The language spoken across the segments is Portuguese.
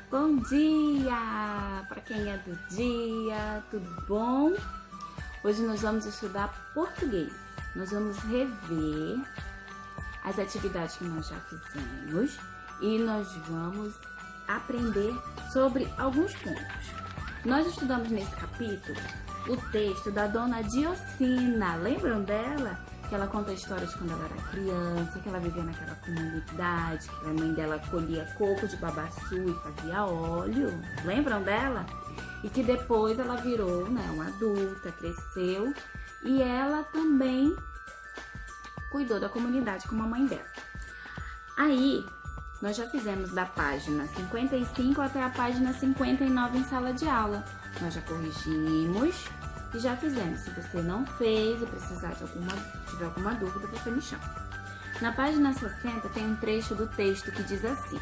Bom dia! Para quem é do dia, tudo bom? Hoje nós vamos estudar português. Nós vamos rever as atividades que nós já fizemos e nós vamos aprender sobre alguns pontos. Nós estudamos nesse capítulo o texto da Dona Diocina. Lembram dela? Que ela conta a história de quando ela era criança, que ela vivia naquela comunidade, que a mãe dela colhia coco de babaçu e fazia óleo. Lembram dela? E que depois ela virou, uma adulta, cresceu e ela também cuidou da comunidade como a mãe dela. Aí, nós já fizemos da página 55 até a página 59 em sala de aula. Nós já corrigimos e já fizemos. Se você não fez e precisar tiver alguma dúvida, você me chama. Na página 60 tem um trecho do texto que diz assim: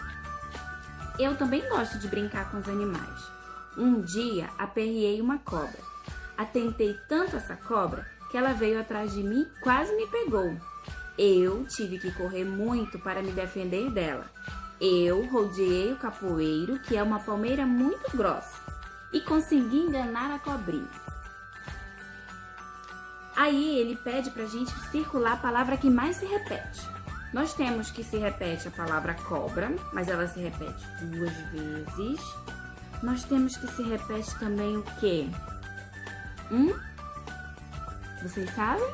eu também gosto de brincar com os animais. Um dia aperriei uma cobra. Atentei tanto essa cobra que ela veio atrás de mim e quase me pegou. Eu tive que correr muito para me defender dela. Eu rodeei o capoeiro, que é uma palmeira muito grossa, e consegui enganar a cobrinha. Aí ele pede pra gente circular a palavra que mais se repete. Nós temos que se repete a palavra cobra, mas ela se repete 2 vezes. Nós temos que se repete também o quê? Vocês sabem?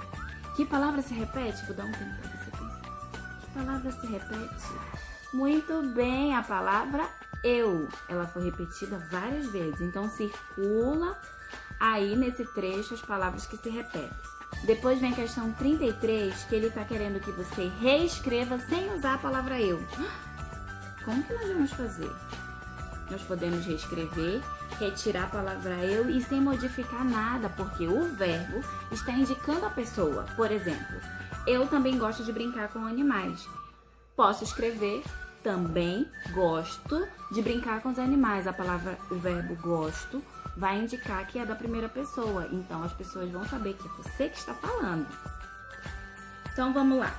Que palavra se repete? Vou dar um tempo pra você pensar. Que palavra se repete? Muito bem, a palavra eu. Ela foi repetida várias vezes, então circula aí nesse trecho as palavras que se repetem. Depois vem a questão 33, que ele está querendo que você reescreva sem usar a palavra eu. Como que nós vamos fazer? Nós podemos reescrever, retirar a palavra eu e sem modificar nada, porque o verbo está indicando a pessoa. Por exemplo, eu também gosto de brincar com animais. Posso escrever também gosto de brincar com os animais. O verbo gosto vai indicar que é da primeira pessoa. Então, as pessoas vão saber que é você que está falando. Então, vamos lá.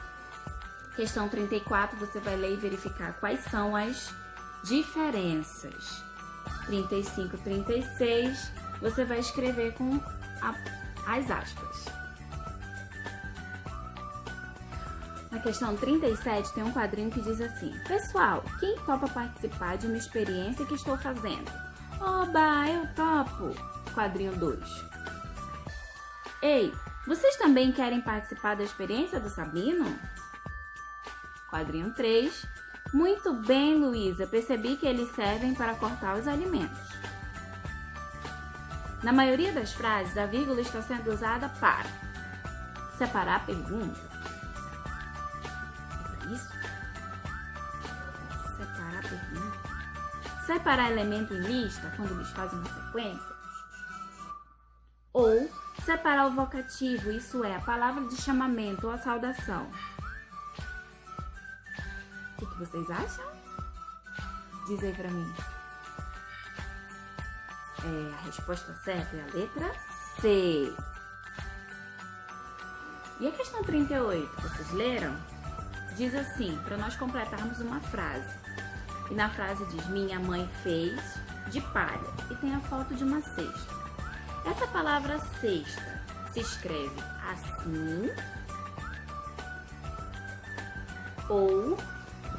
Questão 34, você vai ler e verificar quais são as diferenças. 35, 36, você vai escrever com as aspas. Na questão 37 tem um quadrinho que diz assim: pessoal, quem topa participar de uma experiência que estou fazendo? Oba, eu topo! Quadrinho 2. Ei, vocês também querem participar da experiência do Sabino? Quadrinho 3. Muito bem, Luísa, percebi que eles servem para cortar os alimentos. Na maioria das frases, a vírgula está sendo usada para separar a pergunta. É para isso? Separar a pergunta. Separar elemento em lista, quando eles fazem uma sequência. Ou separar o vocativo, isso é, a palavra de chamamento ou a saudação. O que vocês acham? Diz aí pra mim. A resposta certa é a letra C. E a questão 38, vocês leram? Diz assim, para nós completarmos uma frase. E na frase diz: minha mãe fez de palha. E tem a foto de uma cesta. Essa palavra cesta se escreve assim ou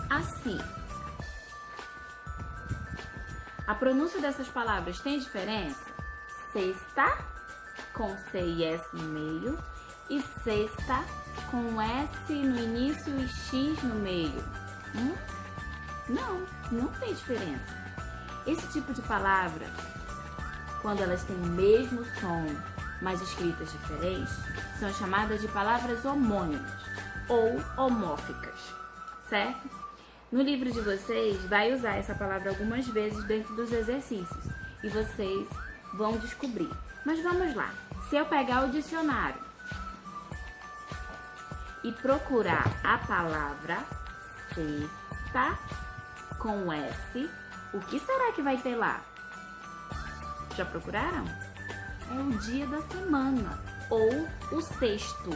assim. A pronúncia dessas palavras tem diferença? Cesta com C e S no meio e cesta com S no início e X no meio. Não tem diferença. Esse tipo de palavra, quando elas têm o mesmo som, mas escritas diferentes, são chamadas de palavras homônimas ou homóficas, certo? No livro de vocês, vai usar essa palavra algumas vezes dentro dos exercícios e vocês vão descobrir. Mas vamos lá. Se eu pegar o dicionário e procurar a palavra cesta com S, o que será que vai ter lá? Já procuraram? É o dia da semana ou o sexto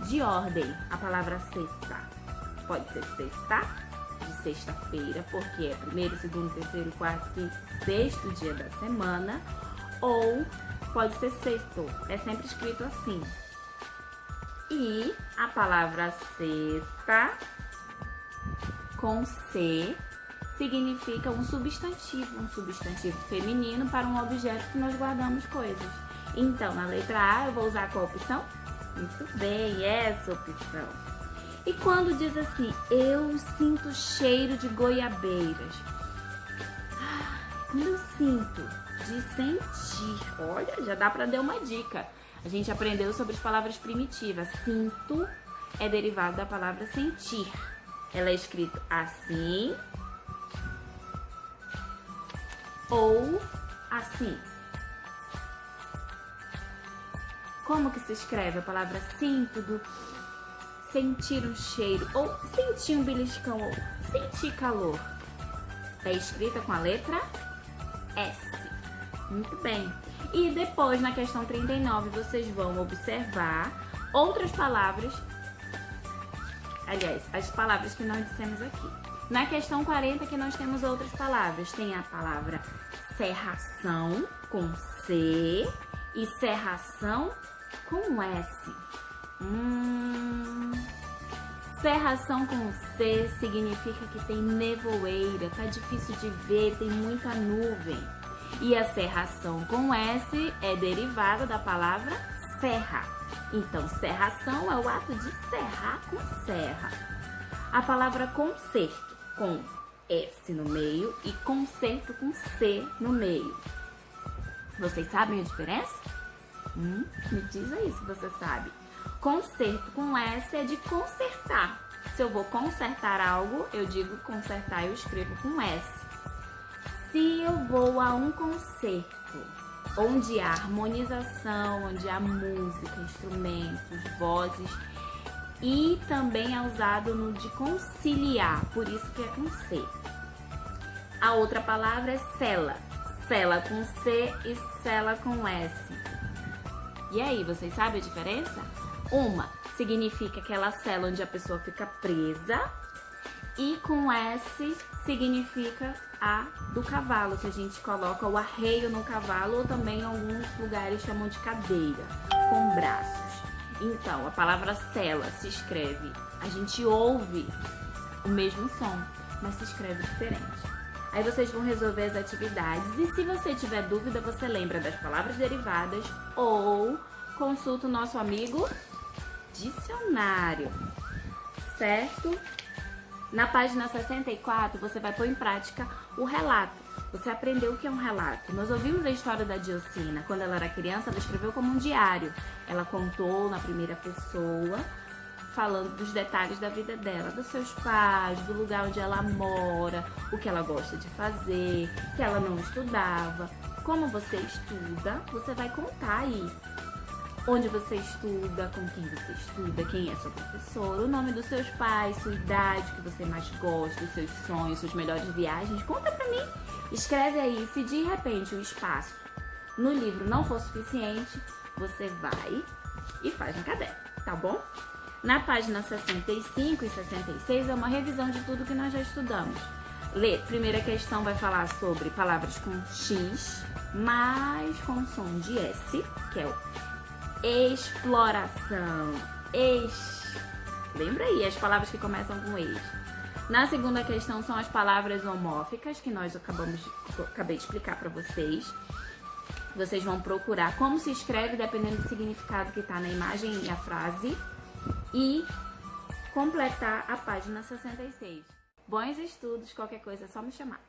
de ordem, a palavra sexta. Pode ser sexta de sexta-feira, porque é primeiro, segundo, terceiro, quarto, quinto, sexto dia da semana, ou pode ser sexto, é sempre escrito assim. E a palavra sexta, com C, significa um substantivo feminino para um objeto que nós guardamos coisas. Então, na letra A, eu vou usar qual opção? Muito bem, essa opção. E quando diz assim, eu sinto cheiro de goiabeiras. Quando eu sinto, de sentir. Olha, já dá para dar uma dica. A gente aprendeu sobre as palavras primitivas. Sinto é derivado da palavra sentir. Ela é escrita assim ou assim. Como que se escreve a palavra sinto, do sentir um cheiro, ou sentir um beliscão, ou sentir calor? É escrita com a letra S. Muito bem. E depois, na questão 39, vocês vão observar outras palavras. Aliás, as palavras que nós dissemos aqui. Na questão 40 que nós temos outras palavras. Tem a palavra serração com C e serração com S. Serração com C significa que tem nevoeira, tá difícil de ver, tem muita nuvem. E a serração com S é derivada da palavra serra. Então, serração é o ato de serrar com serra. A palavra concerto com S no meio e concerto com C no meio. Vocês sabem a diferença? Me diz aí se você sabe. Concerto com S é de consertar. Se eu vou consertar algo, eu digo consertar, eu escrevo com S. Se eu vou a um concerto onde há harmonização, onde há música, instrumentos, vozes, e também é usado no de conciliar, por isso que é com C. A outra palavra é cela. Cela com C e cela com S. E aí, vocês sabem a diferença? Uma significa aquela cela onde a pessoa fica presa, e com S significa a do cavalo, que a gente coloca o arreio no cavalo, ou também em alguns lugares chamam de cadeira, com braços. Então, a palavra cela se escreve, a gente ouve o mesmo som, mas se escreve diferente. Aí vocês vão resolver as atividades, e se você tiver dúvida, você lembra das palavras derivadas ou consulta o nosso amigo dicionário, certo? Na página 64, você vai pôr em prática o relato. Você aprendeu o que é um relato. Nós ouvimos a história da Diocina. Quando ela era criança, ela escreveu como um diário. Ela contou na primeira pessoa, falando dos detalhes da vida dela, dos seus pais, do lugar onde ela mora, o que ela gosta de fazer, que ela não estudava. Como você estuda, você vai contar aí onde você estuda, com quem você estuda, quem é seu professor, o nome dos seus pais, sua idade, o que você mais gosta, os seus sonhos, suas melhores viagens. Conta pra mim. Escreve aí. Se de repente o espaço no livro não for suficiente, você vai e faz no caderno, tá bom? Na página 65 e 66 é uma revisão de tudo que nós já estudamos. Primeira questão vai falar sobre palavras com X, mas com som de S, que é o exploração, lembra aí as palavras que começam com ex. Na segunda questão são as palavras homóficas, que nós acabei de explicar para vocês. Vocês vão procurar como se escreve dependendo do significado que está na imagem e a frase, e completar a página 66. Bons estudos, qualquer coisa é só me chamar.